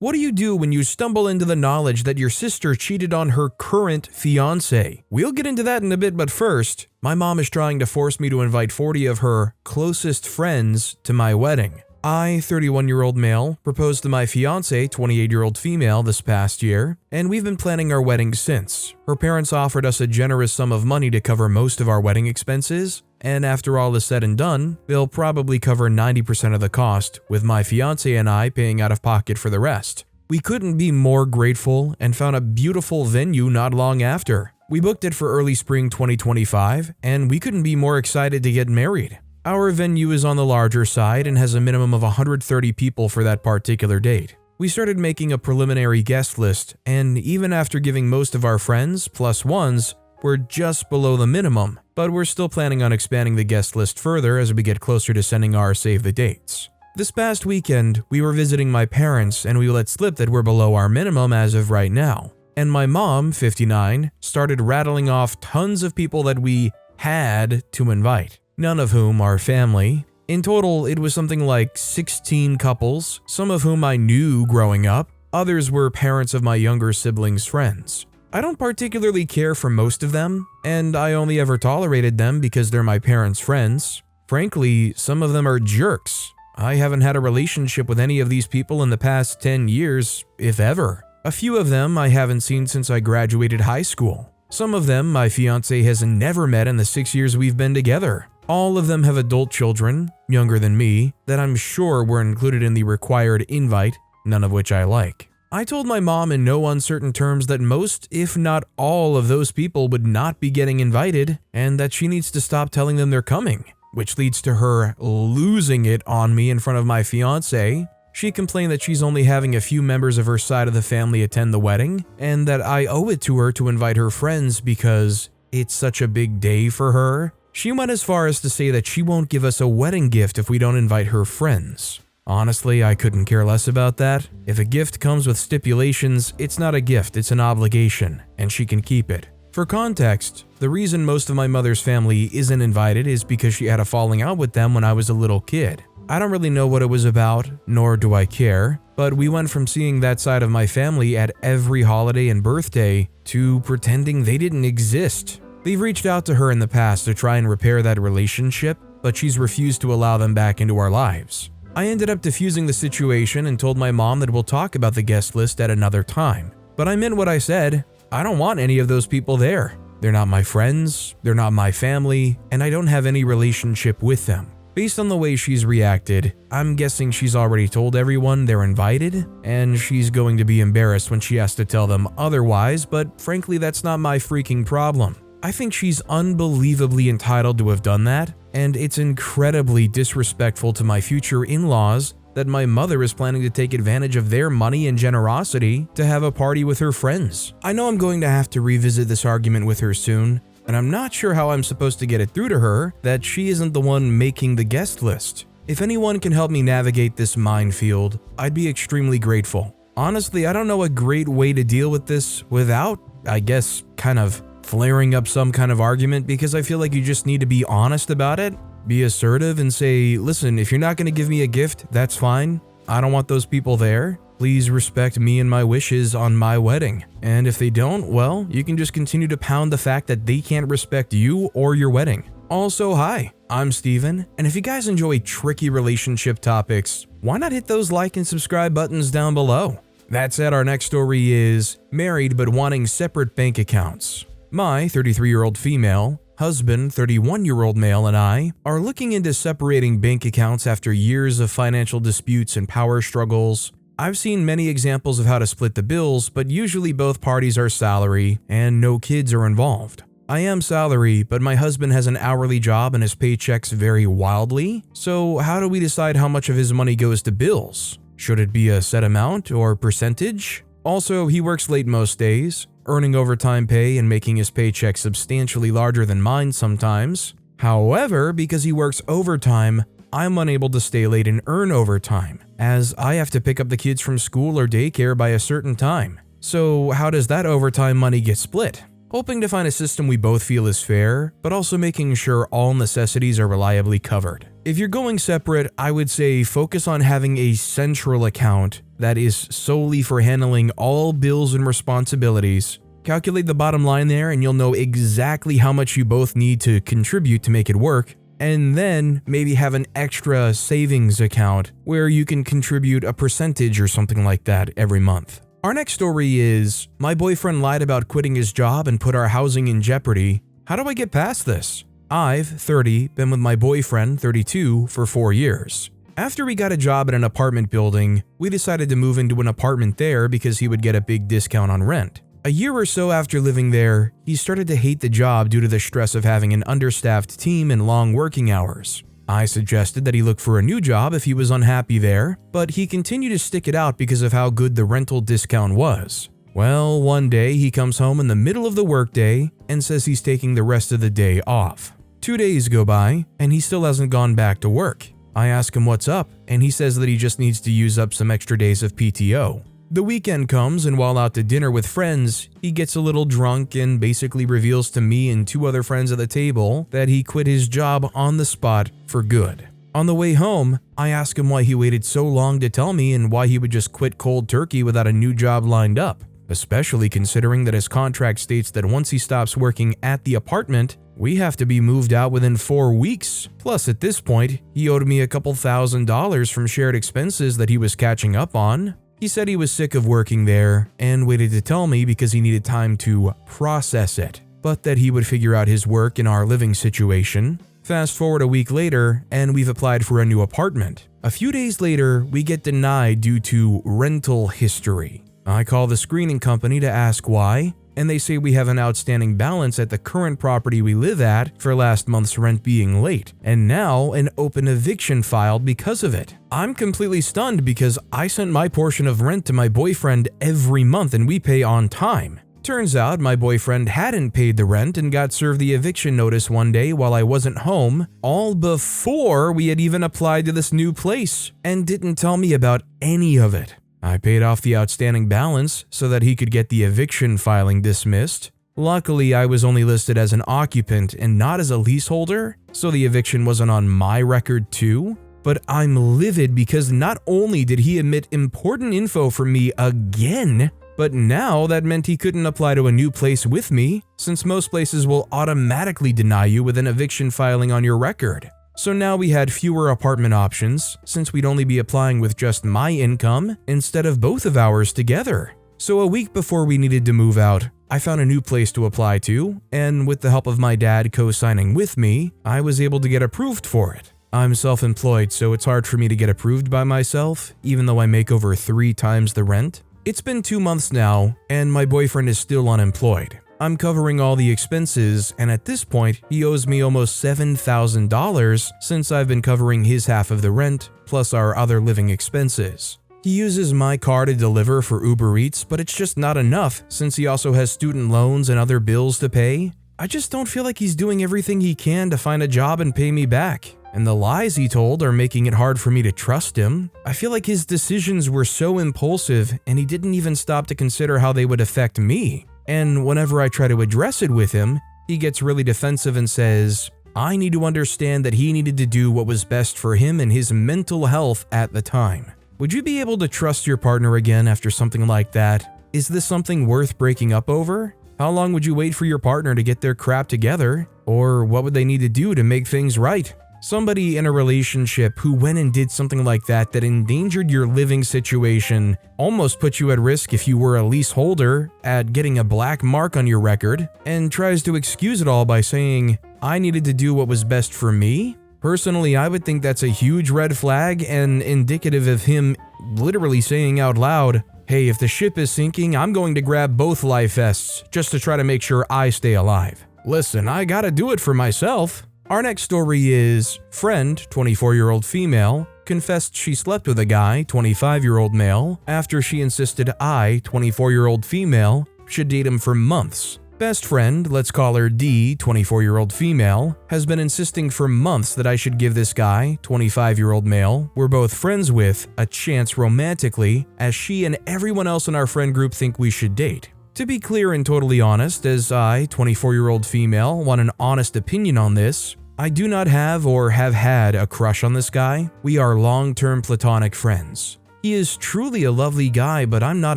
What do you do when you stumble into the knowledge that your sister cheated on her current fiance? We'll get into that in a bit, but first, my mom is trying to force me to invite 40 of her closest friends to my wedding. I, 31-year-old male, proposed to my fiance, 28-year-old female, this past year, and we've been planning our wedding since. Her parents offered us a generous sum of money to cover most of our wedding expenses, and after all is said and done, they'll probably cover 90% of the cost, with my fiance and I paying out of pocket for the rest. We couldn't be more grateful and found a beautiful venue not long after. We booked it for early spring 2025, and we couldn't be more excited to get married. Our venue is on the larger side and has a minimum of 130 people for that particular date. We started making a preliminary guest list, and even after giving most of our friends, plus ones, we're just below the minimum, but we're still planning on expanding the guest list further as we get closer to sending our save the dates. This past weekend, we were visiting my parents and we let slip that we're below our minimum as of right now. And my mom, 59, started rattling off tons of people that we had to invite, none of whom are family. In total, it was something like 16 couples, some of whom I knew growing up, others were parents of my younger siblings' friends. I don't particularly care for most of them, and I only ever tolerated them because they're my parents' friends. Frankly, some of them are jerks. I haven't had a relationship with any of these people in the past 10 years, if ever. A few of them I haven't seen since I graduated high school. Some of them my fiance has never met in the 6 years we've been together. All of them have adult children, younger than me, that I'm sure were included in the required invite, none of which I like. I told my mom in no uncertain terms that most, if not all, of those people would not be getting invited, and that she needs to stop telling them they're coming, which leads to her losing it on me in front of my fiance. She complained that she's only having a few members of her side of the family attend the wedding, and that I owe it to her to invite her friends because it's such a big day for her. She went as far as to say that she won't give us a wedding gift if we don't invite her friends. Honestly, I couldn't care less about that. If a gift comes with stipulations, it's not a gift, it's an obligation, and she can keep it. For context, the reason most of my mother's family isn't invited is because she had a falling out with them when I was a little kid. I don't really know what it was about, nor do I care, but we went from seeing that side of my family at every holiday and birthday to pretending they didn't exist. They've reached out to her in the past to try and repair that relationship, but she's refused to allow them back into our lives. I ended up diffusing the situation and told my mom that we'll talk about the guest list at another time. But I meant what I said. I don't want any of those people there. They're not my friends, they're not my family, and I don't have any relationship with them. Based on the way she's reacted, I'm guessing she's already told everyone they're invited, and she's going to be embarrassed when she has to tell them otherwise, but frankly, that's not my freaking problem. I think she's unbelievably entitled to have done that, and it's incredibly disrespectful to my future in-laws that my mother is planning to take advantage of their money and generosity to have a party with her friends. I know I'm going to have to revisit this argument with her soon, and I'm not sure how I'm supposed to get it through to her that she isn't the one making the guest list. If anyone can help me navigate this minefield, I'd be extremely grateful. Honestly, I don't know a great way to deal with this without, I guess, kind of flaring up some kind of argument, because I feel like you just need to be honest about it, be assertive and say, listen, if you're not going to give me a gift, that's fine. I don't want those people there. Please respect me and my wishes on my wedding. And if they don't, well, you can just continue to pound the fact that they can't respect you or your wedding. Also, hi, I'm Steven, and if you guys enjoy tricky relationship topics, why not hit those like and subscribe buttons down below? That said, our next story is married but wanting separate bank accounts. My 33-year-old female, husband, 31-year-old male, and I are looking into separating bank accounts after years of financial disputes and power struggles. I've seen many examples of how to split the bills, but usually both parties are salary and no kids are involved. I am salary, but my husband has an hourly job and his paychecks vary wildly, so how do we decide how much of his money goes to bills? Should it be a set amount or percentage? Also, he works late most days, earning overtime pay and making his paycheck substantially larger than mine sometimes. However, because he works overtime, I'm unable to stay late and earn overtime, as I have to pick up the kids from school or daycare by a certain time. So how does that overtime money get split? Hoping to find a system we both feel is fair, but also making sure all necessities are reliably covered. If you're going separate, I would say focus on having a central account that is solely for handling all bills and responsibilities. Calculate the bottom line there and you'll know exactly how much you both need to contribute to make it work. And then maybe have an extra savings account where you can contribute a percentage or something like that every month. Our next story is, my boyfriend lied about quitting his job and put our housing in jeopardy. How do I get past this? I've, 30, been with my boyfriend, 32, for 4 years. After we got a job at an apartment building, we decided to move into an apartment there because he would get a big discount on rent. A year or so after living there, he started to hate the job due to the stress of having an understaffed team and long working hours. I suggested that he look for a new job if he was unhappy there, but he continued to stick it out because of how good the rental discount was. Well, one day he comes home in the middle of the workday and says he's taking the rest of the day off. 2 days go by and he still hasn't gone back to work. I ask him what's up, and he says that he just needs to use up some extra days of PTO. The weekend comes, and while out to dinner with friends, he gets a little drunk and basically reveals to me and 2 other friends at the table that he quit his job on the spot for good. On the way home, I ask him why he waited so long to tell me and why he would just quit cold turkey without a new job lined up, especially considering that his contract states that once he stops working at the apartment, we have to be moved out within 4 weeks. Plus, at this point, he owed me a couple $1,000s from shared expenses that he was catching up on. He said he was sick of working there and waited to tell me because he needed time to process it, but that he would figure out his work in our living situation. Fast forward a week later, and we've applied for a new apartment. A few days later, we get denied due to rental history. I call the screening company to ask why, and they say we have an outstanding balance at the current property we live at for last month's rent being late, and now an open eviction filed because of it. I'm completely stunned because I sent my portion of rent to my boyfriend every month and we pay on time. Turns out my boyfriend hadn't paid the rent and got served the eviction notice one day while I wasn't home, all before we had even applied to this new place, and didn't tell me about any of it. I paid off the outstanding balance so that he could get the eviction filing dismissed. Luckily, I was only listed as an occupant and not as a leaseholder, so the eviction wasn't on my record too. But I'm livid because not only did he omit important info from me again, but now that meant he couldn't apply to a new place with me, since most places will automatically deny you with an eviction filing on your record. So now we had fewer apartment options, since we'd only be applying with just my income instead of both of ours together. So a week before we needed to move out, I found a new place to apply to, and with the help of my dad co-signing with me, I was able to get approved for it. I'm self-employed, so it's hard for me to get approved by myself, even though I make over 3 times the rent. It's been 2 months now, and my boyfriend is still unemployed. I'm covering all the expenses, and at this point, he owes me almost $7,000 since I've been covering his half of the rent, plus our other living expenses. He uses my car to deliver for Uber Eats, but it's just not enough since he also has student loans and other bills to pay. I just don't feel like he's doing everything he can to find a job and pay me back. And the lies he told are making it hard for me to trust him. I feel like his decisions were so impulsive, and he didn't even stop to consider how they would affect me. And whenever I try to address it with him, he gets really defensive and says, I need to understand that he needed to do what was best for him and his mental health at the time. Would you be able to trust your partner again after something like that? Is this something worth breaking up over? How long would you wait for your partner to get their crap together? Or what would they need to do to make things right? Somebody in a relationship who went and did something like that endangered your living situation, almost put you at risk if you were a leaseholder at getting a black mark on your record, and tries to excuse it all by saying, I needed to do what was best for me? Personally, I would think that's a huge red flag and indicative of him literally saying out loud, hey, if the ship is sinking, I'm going to grab both life vests just to try to make sure I stay alive. Listen, I gotta do it for myself. Our next story is, friend, 24-year-old female, confessed she slept with a guy, 25-year-old male, after she insisted I, 24-year-old female, should date him for months. Best friend, let's call her D, 24-year-old female, has been insisting for months that I should give this guy, 25-year-old male, we're both friends with, a chance romantically, as she and everyone else in our friend group think we should date. To be clear and totally honest, as I, 24-year-old female, want an honest opinion on this, I do not have or have had a crush on this guy. We are long-term platonic friends. He He is truly a lovely guy, but I'm not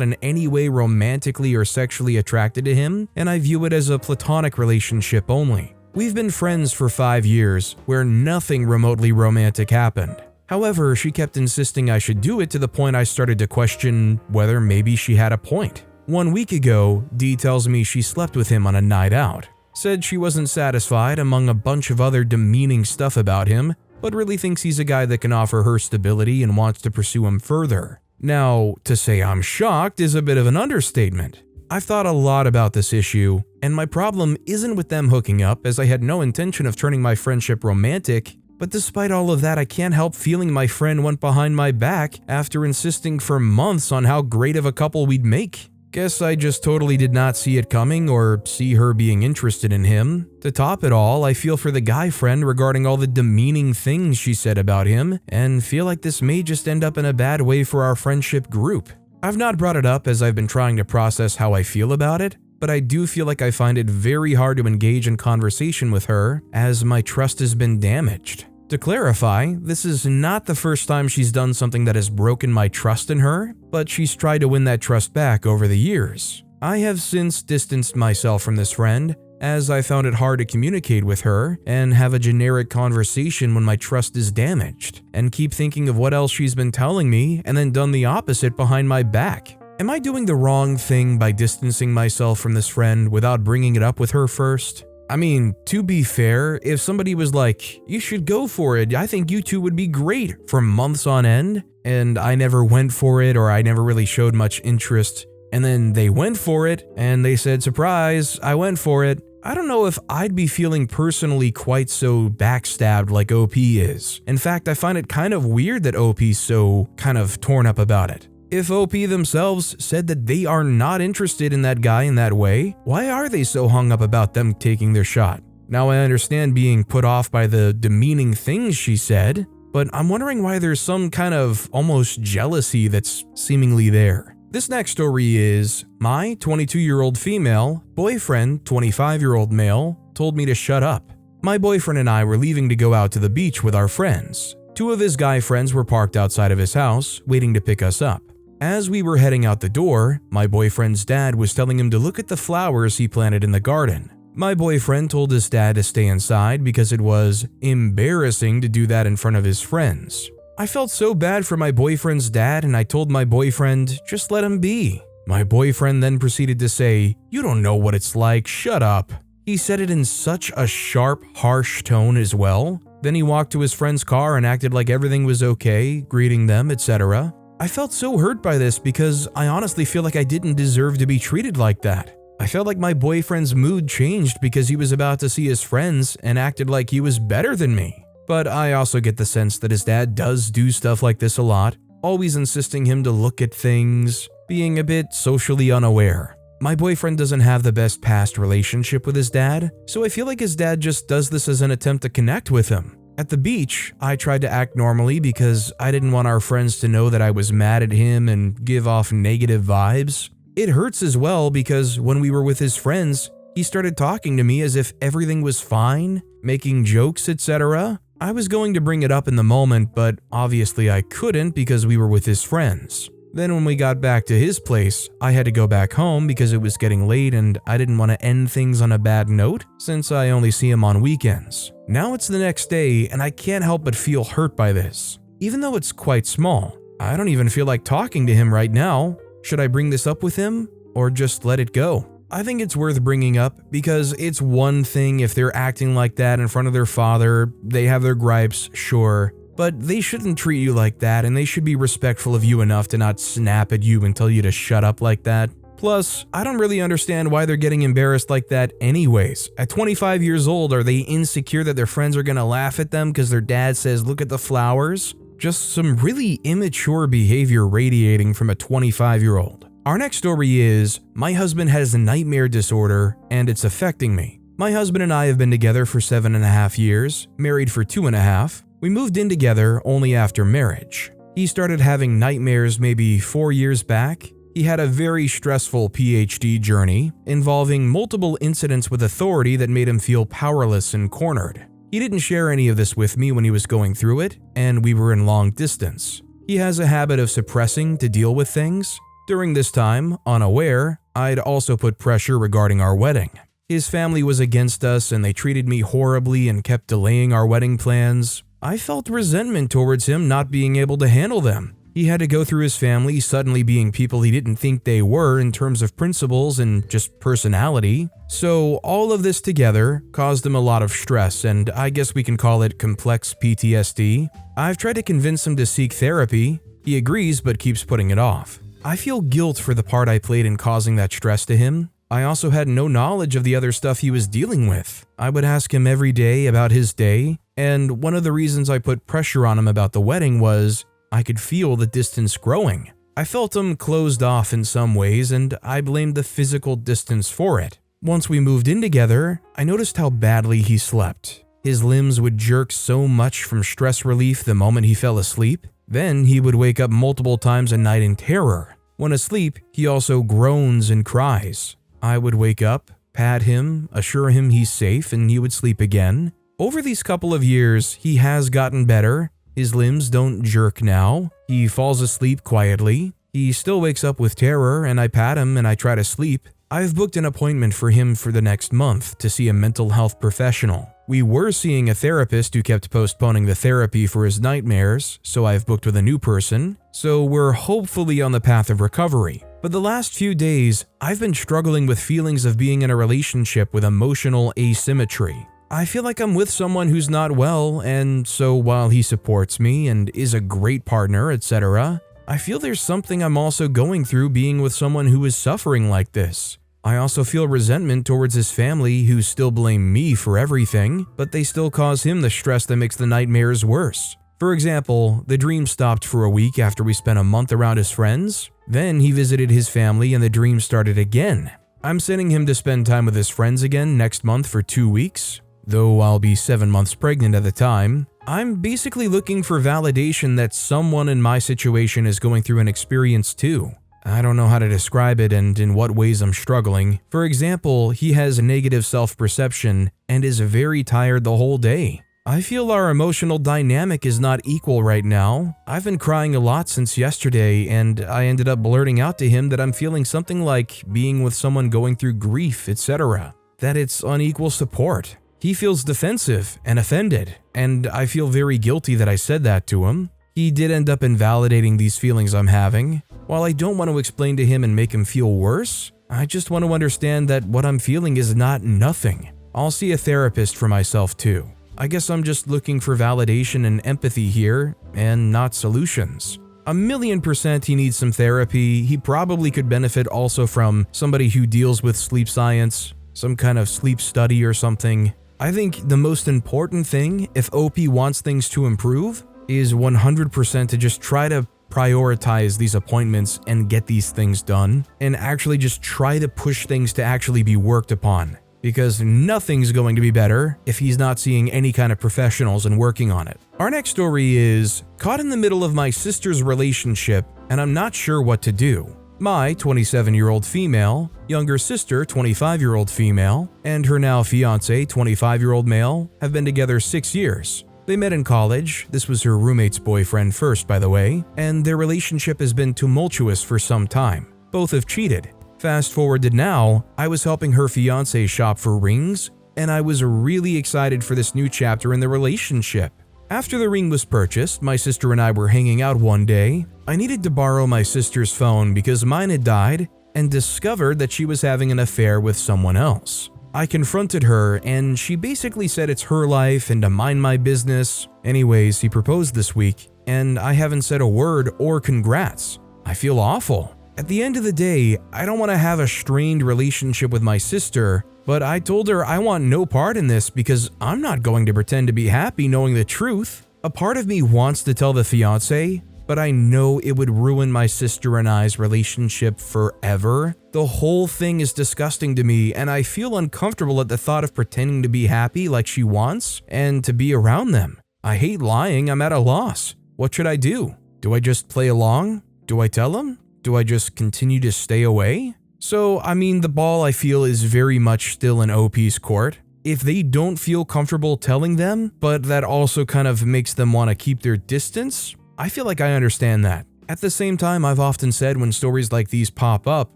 in any way romantically or sexually attracted to him, and I view it as a platonic relationship only. We've been friends for 5 years, where nothing remotely romantic happened. However, she kept insisting I should do it to the point I started to question whether maybe she had a point. 1 week ago, Dee tells me she slept with him on a night out. Said she wasn't satisfied among a bunch of other demeaning stuff about him, but really thinks he's a guy that can offer her stability and wants to pursue him further. Now, to say I'm shocked is a bit of an understatement. I've thought a lot about this issue, and my problem isn't with them hooking up, as I had no intention of turning my friendship romantic, but despite all of that, I can't help feeling my friend went behind my back after insisting for months on how great of a couple we'd make. Guess I just totally did not see it coming or see her being interested in him. To top it all, I feel for the guy friend regarding all the demeaning things she said about him, and feel like this may just end up in a bad way for our friendship group. I've not brought it up as I've been trying to process how I feel about it, but I do feel like I find it very hard to engage in conversation with her as my trust has been damaged. To clarify, this is not the first time she's done something that has broken my trust in her, but she's tried to win that trust back over the years. I have since distanced myself from this friend, as I found it hard to communicate with her and have a generic conversation when my trust is damaged, and keep thinking of what else she's been telling me and then done the opposite behind my back. Am I doing the wrong thing by distancing myself from this friend without bringing it up with her first? I mean, to be fair, if somebody was like, you should go for it, I think you two would be great for months on end, and I never went for it or I never really showed much interest, and then they went for it and they said, surprise, I went for it, I don't know if I'd be feeling personally quite so backstabbed like OP is. In fact, I find it kind of weird that OP's so kind of torn up about it. If OP themselves said that they are not interested in that guy in that way, why are they so hung up about them taking their shot? Now I understand being put off by the demeaning things she said, but I'm wondering why there's some kind of almost jealousy that's seemingly there. This next story is, my 22-year-old female boyfriend, 25-year-old male, told me to shut up. My boyfriend and I were leaving to go out to the beach with our friends. 2 of his guy friends were parked outside of his house, waiting to pick us up. As we were heading out the door, my boyfriend's dad was telling him to look at the flowers he planted in the garden. My boyfriend told his dad to stay inside because it was embarrassing to do that in front of his friends. I felt so bad for my boyfriend's dad, and I told my boyfriend, just let him be. My boyfriend then proceeded to say, you don't know what it's like, shut up. He said it in such a sharp, harsh tone as well. Then he walked to his friend's car and acted like everything was okay, greeting them, etc. I felt so hurt by this because I honestly feel like I didn't deserve to be treated like that. I felt like my boyfriend's mood changed because he was about to see his friends and acted like he was better than me. But I also get the sense that his dad does do stuff like this a lot, always insisting him to look at things, being a bit socially unaware. My boyfriend doesn't have the best past relationship with his dad, so I feel like his dad just does this as an attempt to connect with him. At the beach, I tried to act normally because I didn't want our friends to know that I was mad at him and give off negative vibes. It hurts as well because when we were with his friends, he started talking to me as if everything was fine, making jokes, etc. I was going to bring it up in the moment, but obviously I couldn't because we were with his friends. Then when we got back to his place, I had to go back home because it was getting late and I didn't want to end things on a bad note since I only see him on weekends. Now it's the next day and I can't help but feel hurt by this. Even though it's quite small, I don't even feel like talking to him right now. Should I bring this up with him or just let it go? I think it's worth bringing up because it's one thing if they're acting like that in front of their father, they have their gripes, sure. But they shouldn't treat you like that and they should be respectful of you enough to not snap at you and tell you to shut up like that. Plus, I don't really understand why they're getting embarrassed like that anyways. At 25 years old, are they insecure that their friends are gonna laugh at them because their dad says, look at the flowers? Just some really immature behavior radiating from a 25-year-old. Our next story is, my husband has a nightmare disorder and it's affecting me. My husband and I have been together for 7.5 years, married for 2.5. We moved in together only after marriage. He started having nightmares maybe 4 years back. He had a very stressful PhD journey involving multiple incidents with authority that made him feel powerless and cornered. He didn't share any of this with me when he was going through it, and we were in long distance. He has a habit of suppressing to deal with things. During this time, unaware, I'd also put pressure regarding our wedding. His family was against us and they treated me horribly and kept delaying our wedding plans. I felt resentment towards him not being able to handle them. He had to go through his family suddenly being people he didn't think they were in terms of principles and just personality. So all of this together caused him a lot of stress, and I guess we can call it complex PTSD. I've tried to convince him to seek therapy. He agrees but keeps putting it off. I feel guilt for the part I played in causing that stress to him. I also had no knowledge of the other stuff he was dealing with. I would ask him every day about his day, and one of the reasons I put pressure on him about the wedding was I could feel the distance growing. I felt him closed off in some ways, and I blamed the physical distance for it. Once we moved in together, I noticed how badly he slept. His limbs would jerk so much from stress relief the moment he fell asleep. Then he would wake up multiple times a night in terror. When asleep, he also groans and cries. I would wake up, pat him, assure him he's safe, and he would sleep again. Over these couple of years, he has gotten better. His limbs don't jerk now. He falls asleep quietly. He still wakes up with terror, and I pat him and I try to sleep. I've booked an appointment for him for the next month to see a mental health professional. We were seeing a therapist who kept postponing the therapy for his nightmares, so I've booked with a new person. So we're hopefully on the path of recovery. But the last few days, I've been struggling with feelings of being in a relationship with emotional asymmetry. I feel like I'm with someone who's not well, and so while he supports me and is a great partner, etc., I feel there's something I'm also going through being with someone who is suffering like this. I also feel resentment towards his family who still blame me for everything, but they still cause him the stress that makes the nightmares worse. For example, the dream stopped for a week after we spent a month around his friends. Then he visited his family and the dream started again. I'm sending him to spend time with his friends again next month for 2 weeks. Though I'll be 7 months pregnant at the time, I'm basically looking for validation that someone in my situation is going through an experience too. I don't know how to describe it and in what ways I'm struggling. For example, he has a negative self-perception and is very tired the whole day. I feel our emotional dynamic is not equal right now. I've been crying a lot since yesterday, and I ended up blurting out to him that I'm feeling something like being with someone going through grief, etc. That it's unequal support. He feels defensive and offended, and I feel very guilty that I said that to him. He did end up invalidating these feelings I'm having. While I don't want to explain to him and make him feel worse, I just want to understand that what I'm feeling is not nothing. I'll see a therapist for myself too. I guess I'm just looking for validation and empathy here, and not solutions. 1,000,000% he needs some therapy. He probably could benefit also from somebody who deals with sleep science, some kind of sleep study or something. I think the most important thing, if OP wants things to improve, is 100% to just try to prioritize these appointments and get these things done, and actually just try to push things to actually be worked upon. Because nothing's going to be better if he's not seeing any kind of professionals and working on it. Our next story is, caught in the middle of my sister's relationship and I'm not sure what to do. My 27-year-old female, younger sister 25-year-old female, and her now fiancé 25-year-old male have been together 6 years. They met in college, this was her roommate's boyfriend first by the way, and their relationship has been tumultuous for some time. Both have cheated. Fast forward to now, I was helping her fiancé shop for rings, and I was really excited for this new chapter in the relationship. After the ring was purchased, my sister and I were hanging out one day. I needed to borrow my sister's phone because mine had died, and discovered that she was having an affair with someone else. I confronted her, and she basically said it's her life and to mind my business. Anyways, he proposed this week, and I haven't said a word or congrats. I feel awful. At the end of the day, I don't want to have a strained relationship with my sister, but I told her I want no part in this because I'm not going to pretend to be happy knowing the truth. A part of me wants to tell the fiancé, but I know it would ruin my sister and I's relationship forever. The whole thing is disgusting to me, and I feel uncomfortable at the thought of pretending to be happy like she wants and to be around them. I hate lying. I'm at a loss. What should I do? Do I just play along? Do I tell him? Do I just continue to stay away? So, I mean, the ball I feel is very much still in OP's court. If they don't feel comfortable telling them, but that also kind of makes them want to keep their distance, I feel like I understand that. At the same time, I've often said when stories like these pop up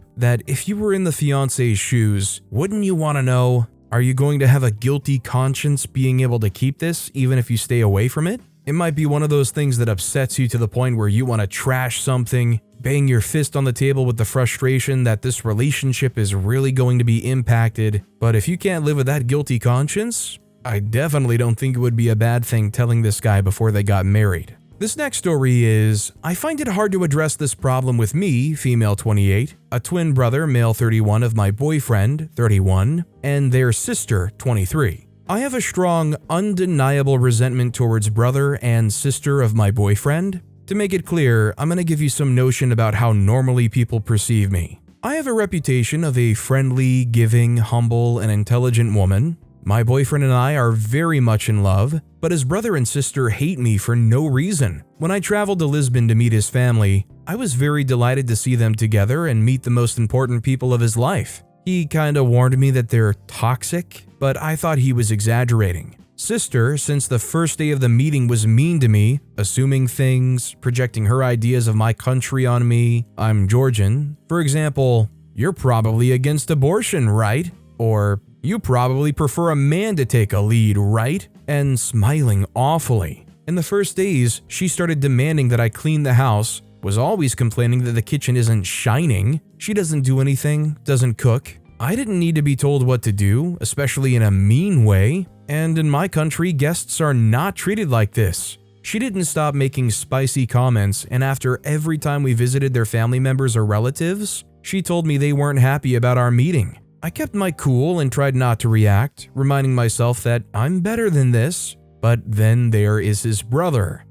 that if you were in the fiancé's shoes, wouldn't you want to know, are you going to have a guilty conscience being able to keep this even if you stay away from it? It might be one of those things that upsets you to the point where you want to trash something, bang your fist on the table with the frustration that this relationship is really going to be impacted. But if you can't live with that guilty conscience, I definitely don't think it would be a bad thing telling this guy before they got married. This next story is, I find it hard to address this problem with me, female 28, a twin brother, male 31 of my boyfriend, 31, and their sister, 23. I have a strong, undeniable resentment towards brother and sister of my boyfriend. To make it clear, I'm going to give you some notion about how normally people perceive me. I have a reputation of a friendly, giving, humble, and intelligent woman. My boyfriend and I are very much in love, but his brother and sister hate me for no reason. When I traveled to Lisbon to meet his family, I was very delighted to see them together and meet the most important people of his life. He kinda warned me that they're toxic, but I thought he was exaggerating. Sister, since the first day of the meeting, was mean to me, assuming things, projecting her ideas of my country on me. I'm Georgian. For example, "You're probably against abortion, right?" Or, "You probably prefer a man to take a lead, right?" And smiling awfully. In the first days, she started demanding that I clean the house, was always complaining that the kitchen isn't shining, she doesn't do anything, doesn't cook. I didn't need to be told what to do, especially in a mean way, and in my country, guests are not treated like this. She didn't stop making spicy comments, and after every time we visited their family members or relatives, she told me they weren't happy about our meeting. I kept my cool and tried not to react, reminding myself that I'm better than this. But then there is his brother.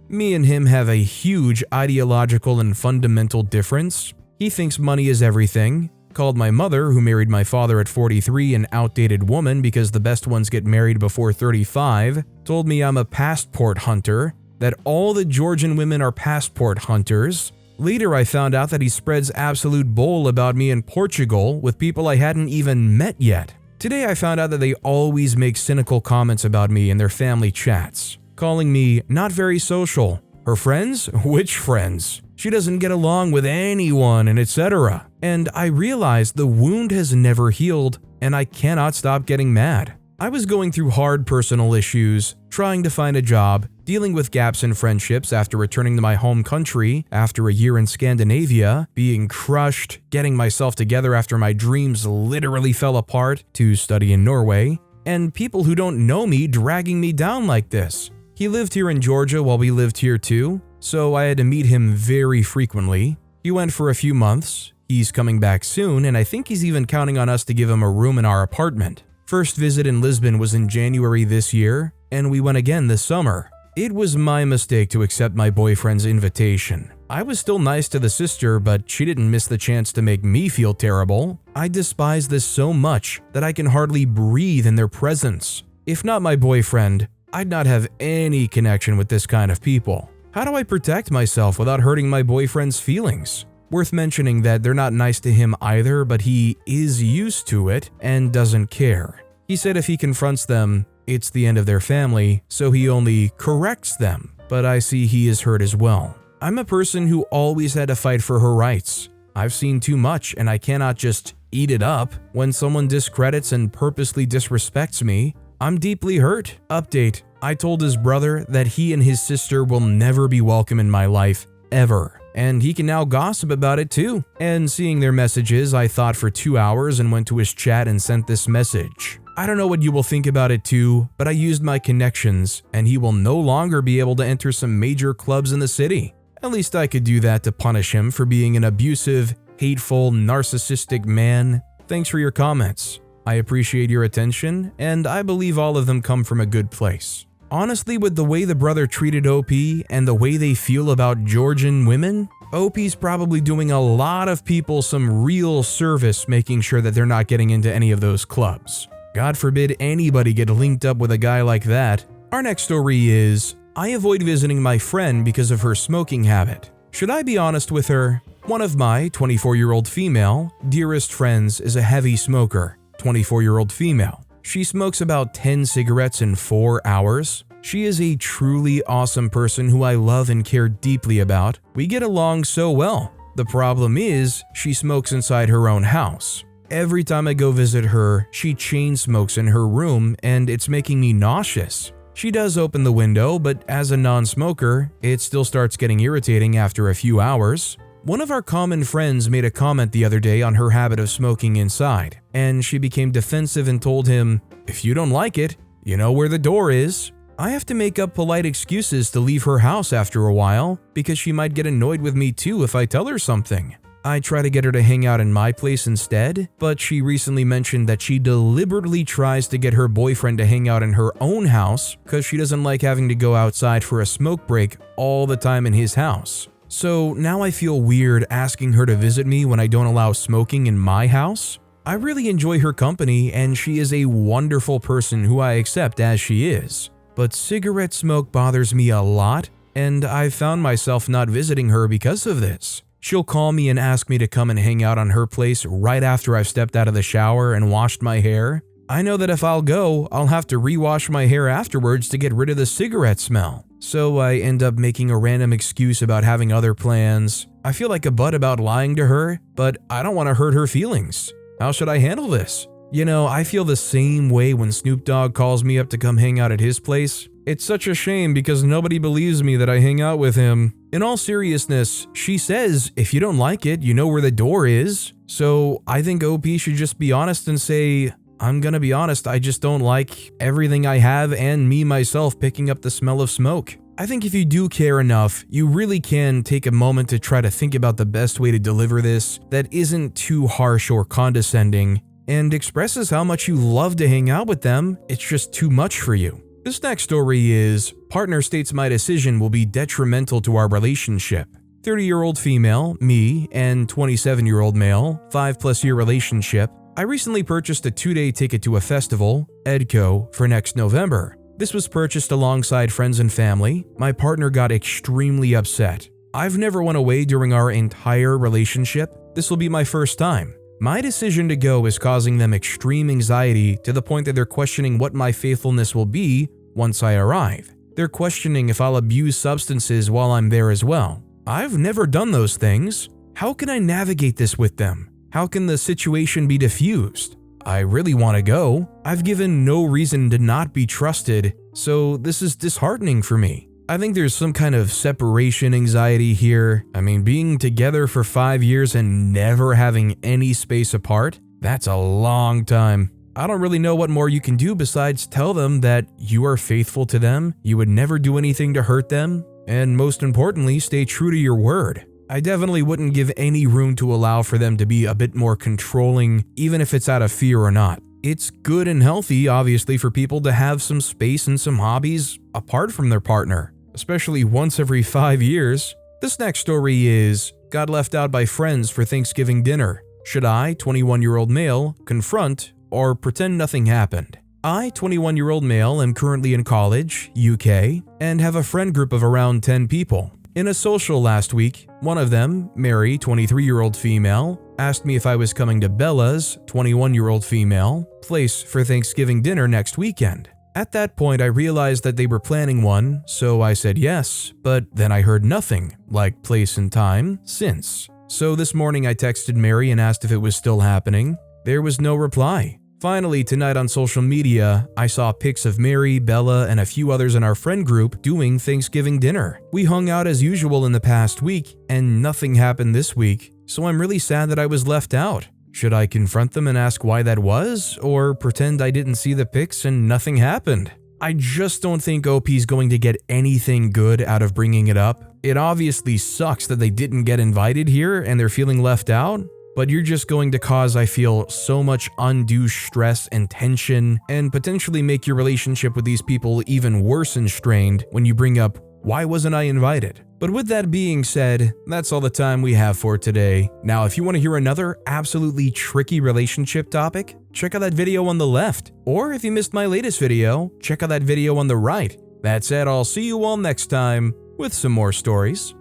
Me and him have a huge ideological and fundamental difference. He thinks money is everything, called my mother, who married my father at 43, an outdated woman because the best ones get married before 35, told me I'm a passport hunter, that all the Georgian women are passport hunters. Later, I found out that he spreads absolute bull about me in Portugal with people I hadn't even met yet. Today, I found out that they always make cynical comments about me in their family chats, calling me not very social. Her friends? Which friends? She doesn't get along with anyone, and etc. And I realized the wound has never healed, and I cannot stop getting mad. I was going through hard personal issues, trying to find a job, dealing with gaps in friendships after returning to my home country after a year in Scandinavia, being crushed, getting myself together after my dreams literally fell apart to study in Norway, and people who don't know me dragging me down like this. He lived here in Georgia while we lived here too, so I had to meet him very frequently. He went for a few months, he's coming back soon, and I think he's even counting on us to give him a room in our apartment. First visit in Lisbon was in January this year, and we went again this summer. It was my mistake to accept my boyfriend's invitation. I was still nice to the sister, but she didn't miss the chance to make me feel terrible. I despise this so much that I can hardly breathe in their presence. If not my boyfriend, I'd not have any connection with this kind of people. How do I protect myself without hurting my boyfriend's feelings? Worth mentioning that they're not nice to him either, but he is used to it and doesn't care. He said if he confronts them, it's the end of their family, so he only corrects them, but I see he is hurt as well. I'm a person who always had to fight for her rights. I've seen too much and I cannot just eat it up. When someone discredits and purposely disrespects me, I'm deeply hurt. Update: I told his brother that he and his sister will never be welcome in my life, ever. And he can now gossip about it too. And seeing their messages, I thought for 2 hours and went to his chat and sent this message. I don't know what you will think about it too, but I used my connections, and he will no longer be able to enter some major clubs in the city. At least I could do that to punish him for being an abusive, hateful, narcissistic man. Thanks for your comments. I appreciate your attention, and I believe all of them come from a good place. Honestly, with the way the brother treated OP and the way they feel about Georgian women, OP's probably doing a lot of people some real service making sure that they're not getting into any of those clubs. God forbid anybody get linked up with a guy like that. Our next story is, I avoid visiting my friend because of her smoking habit. Should I be honest with her? One of my 24-year-old female dearest friends is a heavy smoker, 24-year-old female. She smokes about 10 cigarettes in 4 hours. She is a truly awesome person who I love and care deeply about. We get along so well. The problem is, she smokes inside her own house. Every time I go visit her, she chain smokes in her room and it's making me nauseous. She does open the window, but as a non-smoker, it still starts getting irritating after a few hours. One of our common friends made a comment the other day on her habit of smoking inside, and she became defensive and told him, "If you don't like it, you know where the door is." I have to make up polite excuses to leave her house after a while, because she might get annoyed with me too if I tell her something. I try to get her to hang out in my place instead, but she recently mentioned that she deliberately tries to get her boyfriend to hang out in her own house because she doesn't like having to go outside for a smoke break all the time in his house. So now I feel weird asking her to visit me when I don't allow smoking in my house. I really enjoy her company and she is a wonderful person who I accept as she is. But cigarette smoke bothers me a lot, and I've found myself not visiting her because of this. She'll call me and ask me to come and hang out on her place right after I've stepped out of the shower and washed my hair. I know that if I'll go, I'll have to rewash my hair afterwards to get rid of the cigarette smell. So I end up making a random excuse about having other plans. I feel like a butt about lying to her, but I don't want to hurt her feelings. How should I handle this? You know, I feel the same way when Snoop Dogg calls me up to come hang out at his place. It's such a shame because nobody believes me that I hang out with him. In all seriousness, she says, if you don't like it, you know where the door is. So I think OP should just be honest and say, I'm gonna be honest, I just don't like everything I have and me myself picking up the smell of smoke. I think if you do care enough, you really can take a moment to try to think about the best way to deliver this that isn't too harsh or condescending and expresses how much you love to hang out with them. It's just too much for you. This next story is, partner states my decision will be detrimental to our relationship. 30-year-old female, me, and 27-year-old male, 5+ year relationship. I recently purchased a 2-day ticket to a festival, EDCO, for next November. This was purchased alongside friends and family. My partner got extremely upset. I've never went away during our entire relationship. This will be my first time. My decision to go is causing them extreme anxiety to the point that they're questioning what my faithfulness will be once I arrive. They're questioning if I'll abuse substances while I'm there as well. I've never done those things. How can I navigate this with them? How can the situation be diffused? I really want to go. I've given no reason to not be trusted, so this is disheartening for me. I think there's some kind of separation anxiety here. I mean, being together for 5 years and never having any space apart, that's a long time. I don't really know what more you can do besides tell them that you are faithful to them, you would never do anything to hurt them, and most importantly, stay true to your word. I definitely wouldn't give any room to allow for them to be a bit more controlling, even if it's out of fear or not. It's good and healthy, obviously, for people to have some space and some hobbies apart from their partner, especially once every 5 years. This next story is, got left out by friends for Thanksgiving dinner. Should I, 21-year-old male, confront or pretend nothing happened? I, 21-year-old male, am currently in college, UK, and have a friend group of around 10 people. In a social last week, one of them, Mary, 23-year-old female, asked me if I was coming to Bella's, 21-year-old female, place for Thanksgiving dinner next weekend. At that point, I realized that they were planning one, so I said yes, but then I heard nothing, like place and time, since. So this morning I texted Mary and asked if it was still happening. There was no reply. Finally, tonight on social media, I saw pics of Mary, Bella, and a few others in our friend group doing Thanksgiving dinner. We hung out as usual in the past week, and nothing happened this week, so I'm really sad that I was left out. Should I confront them and ask why that was, or pretend I didn't see the pics and nothing happened? I just don't think OP's going to get anything good out of bringing it up. It obviously sucks that they didn't get invited here and they're feeling left out, but you're just going to cause, I feel, so much undue stress and tension, and potentially make your relationship with these people even worse and strained when you bring up, why wasn't I invited? But with that being said, that's all the time we have for today. Now, if you want to hear another absolutely tricky relationship topic, check out that video on the left. Or if you missed my latest video, check out that video on the right. That said, I'll see you all next time with some more stories.